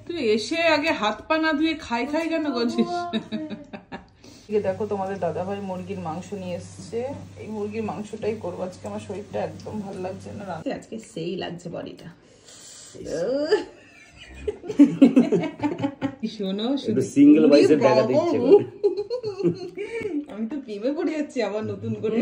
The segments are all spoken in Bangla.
তুই এসে আগে হাত পা না ধুয়ে খাই খাই কেন করছিস? দেখো তোমাদের দাদা ভাই মুরগির মাংস নিয়ে এসছে, এই মুরগির মাংসটাই করবো আজকে। আমার শরীরটা একদম ভালো লাগছে না, আজকে সেই লাগছে বডিটা। শোনো শুধু সিঙ্গেল বাইসেপ টাকা দিচ্ছে, আমি তো প্রেমে পড়ে যাচ্ছি আবার নতুন করে।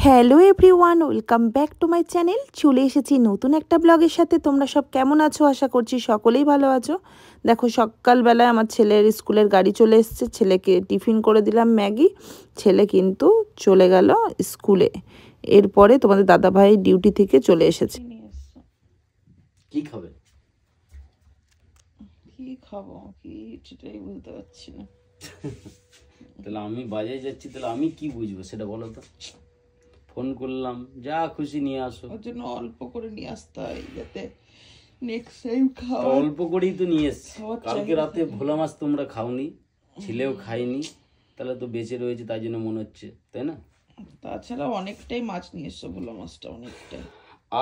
Hello everyone, welcome back to my channel. চলে এসেছি নতুন একটা ব্লগের সাথে। তোমরা সব কেমন আছো? আশা করছি সকলেই ভালো আছো। দেখো সকালবেলায় আমার ছেলের স্কুলের গাড়ি চলে এসেছে, ছেলেকে টিফিন করে দিলাম ম্যাগি। ছেলে কিন্তু চলে গেল স্কুলে। এরপরে তোমাদের দাদাভাই ডিউটি থেকে চলে এসেছে। কি খাবে? কি খাবো কি সেটাই বলতে পারছি না। তাহলে আমি বাজারে যাচ্ছি, তাহলে আমি কি বুঝবো সেটা বলো তো। ফোন করলাম, যা খুশি নিয়ে আসো। ওর জন্য অল্প করে নিয়ে আসতে হয় যাতে নেক্সট টাইম খাও। অল্প করেই তো নিয়ে এসছি। কালকে রাতে ভোলা মাছ তোমরা খাওনি, ছেলেও খাইনি, তাহলে তো বেঁচে রয়েছে, তাই জন্য মনে হচ্ছে, তাই না? তাছাড়া অনেকটাই মাছ নিয়ে এসছো, ভোলা মাছটা অনেকটাই।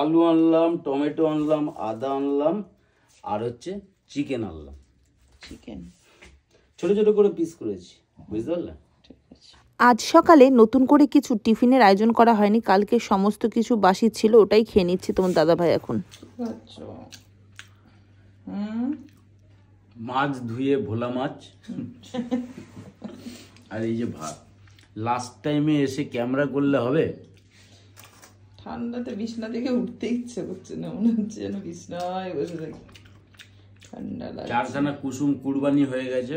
আলু আনলাম, টমেটো আনলাম, আদা আনলাম, আর হচ্ছে চিকেন আনলাম। চিকেন ছোট ছোট করে পিস করেছি, বুঝতে পারলে? আজ সকালে নতুন করে কিছু টিফিনের আয়োজন করা হয়নি, কালকে সমস্ত কিছু বাসি ছিল, ওটাই খেয়ে নিচ্ছি তোমার দাদাভাই এখন। মাছ ধুয়ে ভোলা মাছ আর এই যে ভাত। লাস্ট টাইমে এসে ক্যামেরা করলে হবে? ঠান্ডাতে বিছনা থেকে উঠতে ইচ্ছে করছে না, মনে হচ্ছে যেন বিছনায় বসে থাকি, ঠান্ডা লাগে। চারখানা কুসুম কুরবানি হয়ে গেছে।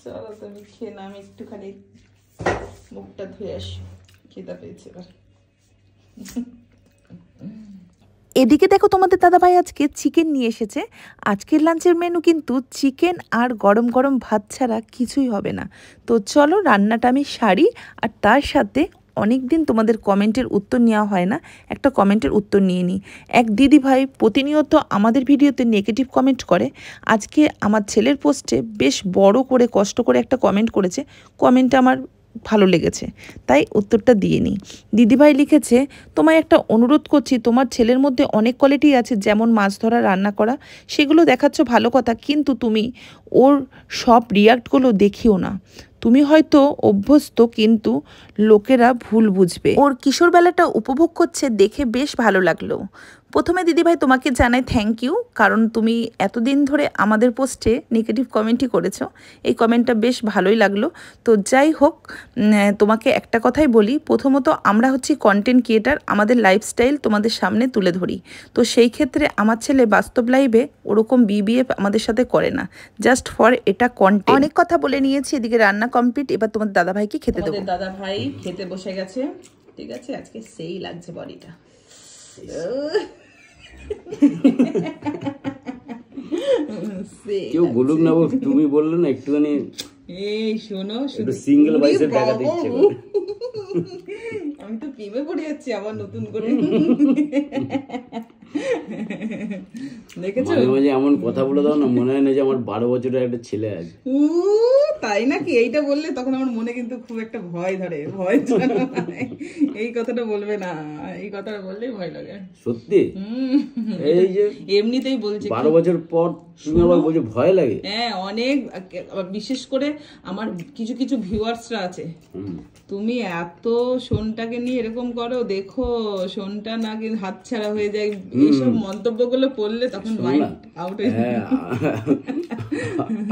চলো তুমি খেয়ে না, আমি একটুখানি মুখটা ধুয়ে আসি, খিদা পেয়েছে এবার। এদিকে দেখো তোমাদের দাদাভাই আজকে চিকেন নিয়ে এসেছে। আজকের লাঞ্চের মেনু কিন্তু চিকেন আর গরম গরম ভাত ছাড়া কিছুই হবে না। তো চলো রান্নাটা আমি সারি, আর তার সাথে অনেক দিন তোমাদের কমেন্টের উত্তর নেওয়া হয় না, একটা কমেন্টের উত্তর নিয়ে নিই। এক দিদি ভাই প্রতিনিয়ত আমাদের ভিডিওতে নেগেটিভ কমেন্ট করে। আজকে আমার ছেলের পোস্টে বেশ বড় করে কষ্ট করে একটা কমেন্ট করেছে, কমেন্টটা আমার ভালো লেগেছে, তাই উত্তরটা দিয়ে নিই। দিদিভাই লিখেছে, তোমায় একটা অনুরোধ করছি, তোমার ছেলের মধ্যে অনেক কোয়ালিটি আছে, যেমন মাছ ধরা, রান্না করা, সেগুলো দেখাচ্ছ ভালো কথা, কিন্তু তুমি ওর সব রিয়াক্টগুলো দেখিও না। তুমি হয়তো অভ্যস্ত, কিন্তু লোকেরা ভুল বুঝবে। ওর কিশোরবেলাটা উপভোগ করছে, দেখে বেশ ভালো লাগলো। প্রথমে দিদিভাই তোমাকে জানাই থ্যাংক ইউ, কারণ তুমি এতদিন ধরে আমাদের পোস্টে নেগেটিভ কমেন্টই করেছো, এই কমেন্টটা বেশ ভালোই লাগলো। তো যাই হোক, তোমাকে একটা কথাই বলি, প্রথমত আমরা হচ্ছি কন্টেন্ট ক্রিয়েটার, আমাদের লাইফস্টাইল তোমাদের সামনে তুলে ধরি। তো সেই ক্ষেত্রে আমার ছেলে বাস্তব লাইভে ওরকম বিবিএফ আমাদের সাথে করে না, জাস্ট ফর এটা কন্টেন্ট। অনেক কথা বলে নিয়েছি, এদিকে রান্না কমপ্লিট, এবার তোমাদের দাদাভাইকে খেতে দেবো। দাদাভাই খেতে বসে গেছে, ঠিক আছে, আজকে সেই লাগছে বডিটা। কেউ বলুক না, তুমি বললে না একটুখানি। এই শোনো শুধু সিঙ্গেল বাইসেপ টাকা দিচ্ছে, আমি তো প্রেমে পড়ে যাচ্ছি আবার নতুন করে। দেখেছো, মাঝে মাঝে এমন কথা বলে দাও না, মনে হয় না যে আমার 12 বছরের একটা ছেলে আছে। তাই নাকি? এইটা বললে তখন আমার মনে কিন্তু খুব একটা ভয় ধরে, ভয় এই কথাটা বলবে না, এই কথাটা বললেই ভয় লাগে সত্যি। এই যে এমনিতেই বলছি 12 বছর পর তুমি আবার বলছো ভয় লাগে। হ্যাঁ অনেক, বিশেষ করে আমার কিছু কিছু ভিউয়ার্সরা আছে, তুমি এত সোনটাকে নিয়ে এরকম করো, দেখো সোনটা না কিন্তু হাতছাড়া হয়ে যায়, এইসব মন্তব্যগুলো পড়লে তখন মাইন্ড আউট হয়ে যায়।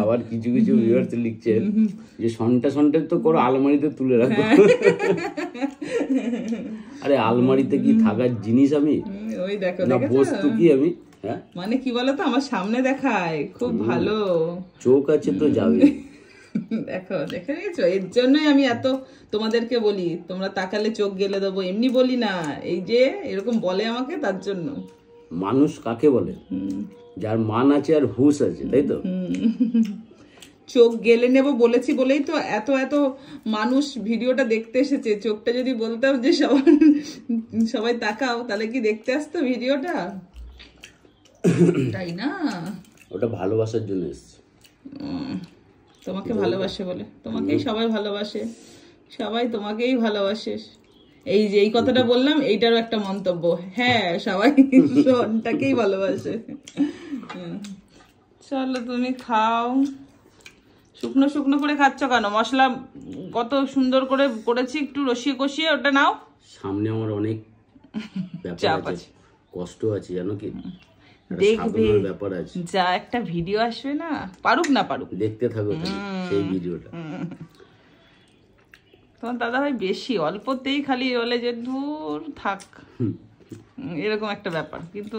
আবার কিছু কিছু ভিউয়ার্স লিখছে যে সন্টা তো করো, আলমারিতে তুলে রাখো। আরে আলমারিতে কি থাকার জিনিস আমি? ওই দেখো না বস্তু কি আমি, মানে কি বলতো, আমার সামনে দেখায় খুব ভালো, চোখ আছে তো যাবে। দেখো দেখে নিয়েছো, এর জন্যই আমি এত তোমাদেরকে বলি, তোমরা তাকালে চোখ গেলে দেবো, এমনি বলি না, এই যে এরকম বলে আমাকে, তার জন্য। মানুষ কাকে বলে? যার মান আছে আর হুঁশ আছে, তাই তো। চোখ গেলে নেব বলেছি বলেই তো এত এত মানুষ ভিডিওটা দেখতে এসেছে। চোখটা যদি বলতাম যে সবাই তাকাও, তাহলে কি দেখতে আসতো ভিডিওটা? তাই না? ওটা ভালোবাসার জন্য এসেছে। তোমাকে ভালোবাসে বলে, তোমাকেই সবাই ভালোবাসে, সবাই তোমাকেই ভালোবাসে। এই যে এই কথাটা বললাম, এইটারও একটা মন্তব্য। হ্যাঁ, সবাই শোনটাকেই ভালোবাসে। চলো তুমি খাও। শুকনো শুকনো করে খাচ্ছ কেন? মশলা কত সুন্দর করে করেছি, একটু রসিয়ে কষিয়ে ওটা নাও। সামনে আমার অনেক ব্যাপার আছে, কষ্ট আছে জানো কি, দেখবে ব্যাপার আছে, যা একটা ভিডিও আসবে না, পারুক না পারুক দেখতে থাকো সেই ভিডিওটা। তোমার দাদা ভাই বেশি অল্পতেই খালি বলে যে দূর থাক, এরকম একটা ব্যাপার। কিন্তু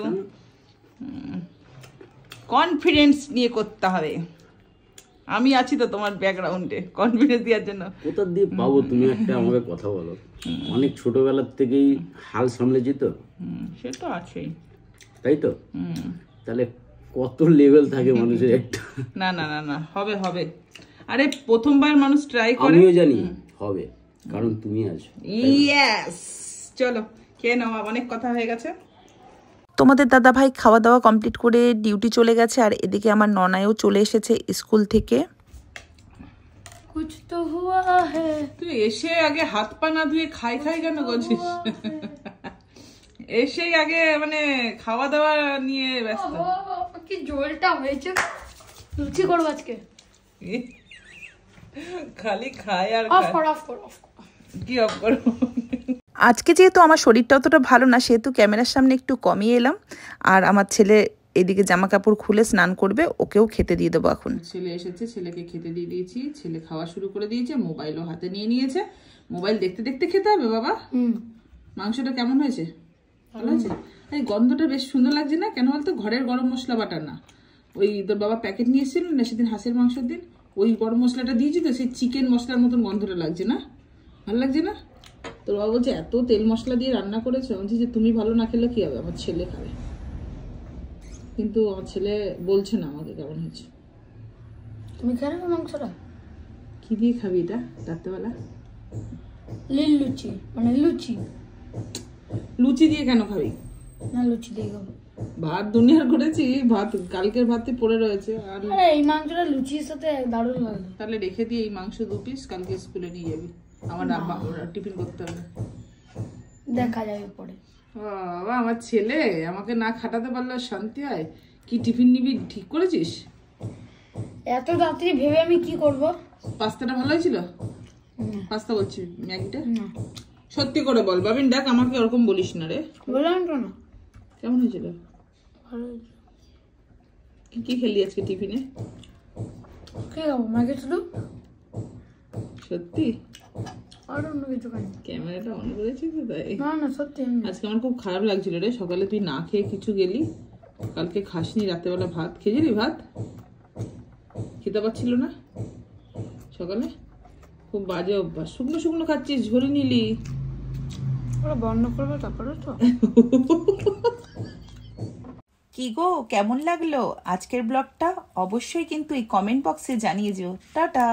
কনফিডেন্স নিয়ে করতে হবে। আমি আছি তো তোমার ব্যাকগ্রাউন্ডে কনফিডেন্স দেওয়ার জন্য। কোথা দিয়ে পাবো? তুমি একটা আমাকে কথা বলো। অনেক ছোটবেলার থেকেই হাল সামলেছি তো। সে তো আছেই, তাই তো? তাহলে কত লেভেল থাকে মানুষের একটা। না না না না, হবে হবে। আরে প্রথমবার মানুষ ট্রাই করে। আমিও জানি হবে, কারণ তুমি আছো। ইয়েস, চলো খেয়ে নাও, অনেক কথা হয়ে গেছে। তোমাদের দাদা ভাই খাওয়া দাওয়া কমপ্লিট করে ডিউটি চলে গেছে, আর এদিকে আমার ননায়ও চলে এসেছে স্কুল থেকে। কুছ তো হুয়া হে। তুই এসে আগে হাত পা না ধুয়ে খাই খাই কেন করছিস? এসেই আগে মানে খাওয়া দাওয়া নিয়ে ব্যস্ত। কি জলটা হয়েছে, লুচি করবো আজকে। খালি খায় আর অফ কর অফ কর অফ কর। কি অফ করবো? আজকে যেহেতু আমার শরীরটা অতটা ভালো না, সেহেতু ক্যামেরার সামনে একটু কমিয়ে এলাম। আর আমার ছেলে এদিকে জামা কাপড় খুলে স্নান করবে, ওকেও খেতে দিয়ে দেবো এখন। ছেলে এসেছে, ছেলেকে খেতে দিয়ে দিয়েছি। ছেলে খাওয়া শুরু করে দিয়েছে, মোবাইলও হাতে নিয়ে নিয়েছে। মোবাইল দেখতে দেখতে খেতে হবে বাবা। মাংসটা কেমন হয়েছে? ভালো হয়েছে? এই গন্ধটা বেশ সুন্দর লাগছে না? কেন বলতো? ঘরের গরম মশলা বাটা না, ওই তোর বাবা প্যাকেট নিয়ে এসেছিল না সেদিন হাঁসের মাংসের দিন, ওই গরম মশলাটা দিয়েছি তো, সেই চিকেন মশলার মতন গন্ধটা লাগছে না? ভালো লাগছে না? তোর বাবা বলছে এত তেল মশলা দিয়ে রান্না করেছো। বলছি যে তুমি ভালো না খেলে কি হবে, আমার ছেলে খাবে। কিন্তু আমার ছেলে বলছে না আমাকে কেমন হয়েছে। তুমি খেলে না মাংসটা? কি দিয়ে খাবি এটা রাত্রেবেলা? লিল লুচি, মানে লুচি। লুচি দিয়ে কেন খাবি? না লুচি দিয়ে খাবো। ভাত দুনিয়ার করেছি, ভাত কালকের ভাতে পড়ে রয়েছে। আর আরে এই মাংসটা লুচির সাথে দারুণ লাগে। তাহলে রেখে দিয়ে এই মাংস 2 পিস কালকে স্কুলে নিয়ে যাবি। আমার টিফিন করতে হবে, দেখা যাবে পরে। বাবা আমার ছেলে আমাকে না খাটাতে পারলে শান্তি হয়? কি টিফিন নিবি ঠিক করেছিস? এত রাত্রি ভেবে আমি কি করব? পাস্তাটা ভালো হয়েছিল? পাস্তা বলছি, ম্যাগিটা সত্যি করে বল বাবিন, দেখ আমাকে ওরকম বলিস না রে। বললাম তো না। কেমন হয়েছিল? ভালো হয়েছে। কি কি খেলি আজকে টিফিনে? কি খাবো? ম্যাগি শুধু? সত্যি? আর অন্য কিছু খাই। ক্যামেরাটা অন করেছিস তো তাই? না না সত্যি। আজকে আমার খুব খারাপ লাগছিল রে, সকালে তুই না খেয়ে কিছু গেলি, কালকে খাসনি, রাতেবেলা ভাত খেয়েছিলি? ভাত খেতে পারছিল না সকালে, খুব বাজে অভ্যাস। শুকনো শুকনো খাচ্ছিস, ঝরে নিলি। ওরা বন্ধ করবে তারপরে তো। কি গো, কেমন লাগলো আজকের ব্লগটা? অবশ্যই কিন্তু এই কমেন্ট বক্সে জানিয়ে যেও। টাটা।